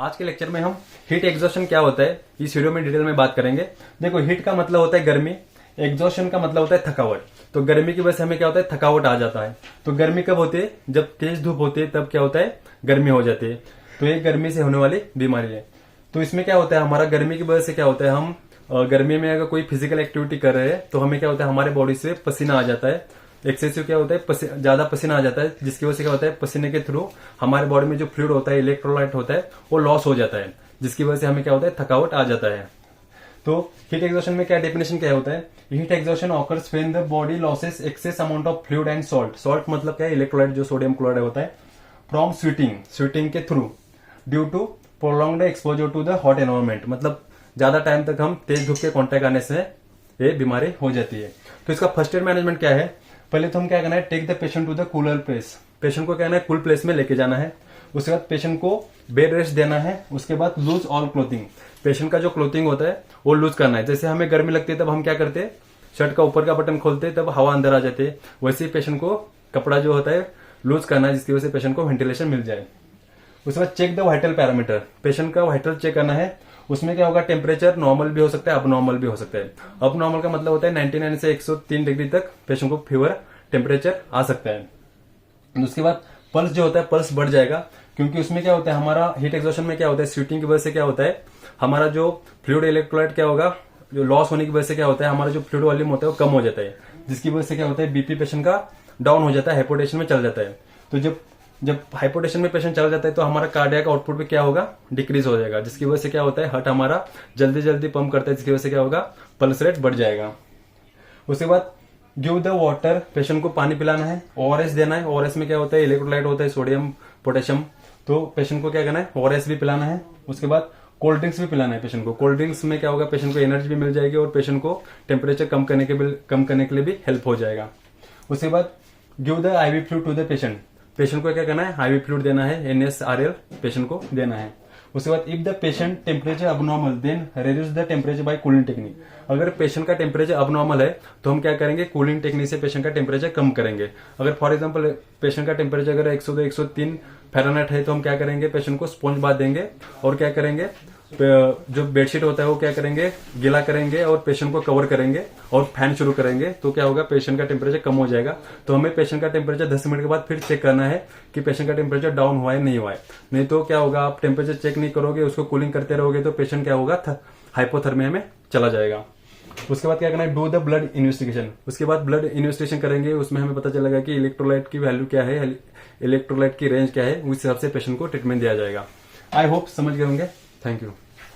आज के लेक्चर में हम हीट एग्जॉशन क्या होता है इस वीडियो में डिटेल में बात करेंगे। देखो, हीट का मतलब होता है गर्मी, एग्जॉशन का मतलब होता है थकावट। तो गर्मी की वजह से हमें क्या होता है, थकावट आ जाता है। तो गर्मी कब होती है, जब तेज धूप होती है तब क्या होता है, गर्मी हो जाती है। तो ये गर्मी से होने वाली बीमारी है। तो इसमें क्या होता है, हमारा गर्मी की वजह से क्या होता है, हम गर्मी में अगर कोई फिजिकल एक्टिविटी कर रहे हैं तो हमें क्या होता है, हमारे बॉडी से पसीना आ जाता है। एक्सेसिव क्या होता है, ज्यादा पसीना आ जाता है, जिसकी वजह से क्या होता है, पसीने के थ्रू हमारे बॉडी में जो फ्लूइड होता है, इलेक्ट्रोलाइट होता है, वो लॉस हो जाता है, जिसकी वजह से हमें क्या होता है, थकावट आ जाता है। तो हीट एग्जॉशन में क्या डेफिनेशन क्या होता है, heat exhaustion occurs when the body loses excess amount of fluid and salt. Salt मतलब क्या है, इलेक्ट्रोलाइट जो सोडियम क्लोराइड होता है, फ्रॉम स्वीटिंग के through due to prolonged exposure to the hot environment. मतलब ज्यादा टाइम तक हम तेज धूप के कॉन्टेक्ट आने से ये बीमारी हो जाती है। तो इसका फर्स्ट एड मैनेजमेंट क्या है, पहले तो हम क्या करना है, take the patient to the cooler place. Patient को क्या करना है, कूल प्लेस में लेके जाना है। उसके बाद पेशेंट को बेड रेस्ट देना है। उसके बाद लूज ऑल क्लोथिंग, पेशेंट का जो क्लोथिंग होता है वो लूज करना है। जैसे हमें गर्मी लगती है तब हम क्या करते हैं, शर्ट का ऊपर का बटन खोलते हैं, तब हवा अंदर आ जाती है। वैसे ही पेशेंट को कपड़ा जो होता है लूज करना है, जिसकी वजह से पेशेंट को वेंटिलेशन मिल जाए। उसके बाद check the vital parameter, patient का वाइटल चेक करना है। उसमें क्या होगा, टेम्परेचर नॉर्मल भी हो सकता है, अब नॉर्मल भी हो सकता है। अब नॉर्मल का मतलब होता है 99 से 103 डिग्री तक पेशेंट को फीवर टेम्परेचर आ सकता है। उसके बाद पल्स जो होता है, पल्स बढ़ जाएगा, क्योंकि उसमें क्या होता है, हमारा हीट एग्जॉशन में क्या होता है, स्वीटिंग की वजह से क्या होता है, हमारा जो फ्लूइड इलेक्ट्रोलाइट क्या होगा, जो लॉस होने की वजह से क्या होता है, हमारा जो फ्लूइड वॉल्यूम होता है वो कम हो जाता है, जिसकी वजह से क्या होता है, बीपी पेशेंट का डाउन हो जाता है, हाइपोटेंशन में चल जाता है। तो जब हाइपोटेंशन में पेशेंट चला जाता है तो हमारा कार्डियक आउटपुट भी क्या होगा, डिक्रीज हो जाएगा, जिसकी वजह से क्या होता है, हार्ट हमारा जल्दी पंप करता है, जिसकी वजह से क्या होगा, पल्स रेट बढ़ जाएगा। उसके बाद गिव द वाटर, पेशेंट को पानी पिलाना है। ओआरएस देना है। ओआरएस में क्या होता है, इलेक्ट्रोलाइट होता है, सोडियम पोटेशियम। तो पेशेंट को क्या करना है, ओआरएस भी पिलाना है। उसके बाद कोल्ड ड्रिंक्स भी पिलाना है पेशेंट को। कोल्ड ड्रिंक्स में क्या होगा, पेशेंट को एनर्जी भी मिल जाएगी और पेशेंट को टेम्परेचर कम करने के लिए भी हेल्प हो जाएगा। उसके बाद give the IV fluid to the patient, patient को क्या करना है, आईवी फ्लूइड देना है, NaSRL पेशेंट को देना है। उसके बाद if the patient temperature abnormal then reduce the temperature by cooling technique. अगर पेशेंट का टेम्परेचर अबनॉर्मल है तो हम क्या करेंगे, कूलिंग टेक्निक से पेशेंट का टेम्परेचर कम करेंगे। अगर फॉर एग्जांपल पेशेंट का टेम्परेचर अगर 102 103 फ़ारेनहाइट है तो हम क्या करेंगे, पेशेंट को स्पॉन्ज बाथ देंगे और क्या करेंगे, जो बेडशीट होता है वो क्या करेंगे, गीला करेंगे और पेशेंट को कवर करेंगे और फैन शुरू करेंगे। तो क्या होगा, पेशेंट का टेम्परेचर कम हो जाएगा। तो हमें पेशेंट का टेम्परेचर 10 मिनट के बाद फिर चेक करना है कि पेशेंट का टेम्परेचर डाउन हुआ है नहीं हुआ है। नहीं तो क्या होगा, आप टेम्परेचर चेक नहीं करोगे, उसको कूलिंग करते रहोगे तो पेशेंट क्या होगा, हाइपोथर्मिया में चला जाएगा। उसके बाद क्या करना है, डू द ब्लड इन्वेस्टिगेशन। उसके बाद ब्लड इन्वेस्टिगेशन करेंगे, उसमें हमें पता चलेगा कि इलेक्ट्रोलाइट की वैल्यू क्या है, इलेक्ट्रोलाइट की रेंज क्या है, उस हिसाब से पेशेंट को ट्रीटमेंट दिया जाएगा। आई होप समझ गए होंगे। Thank you.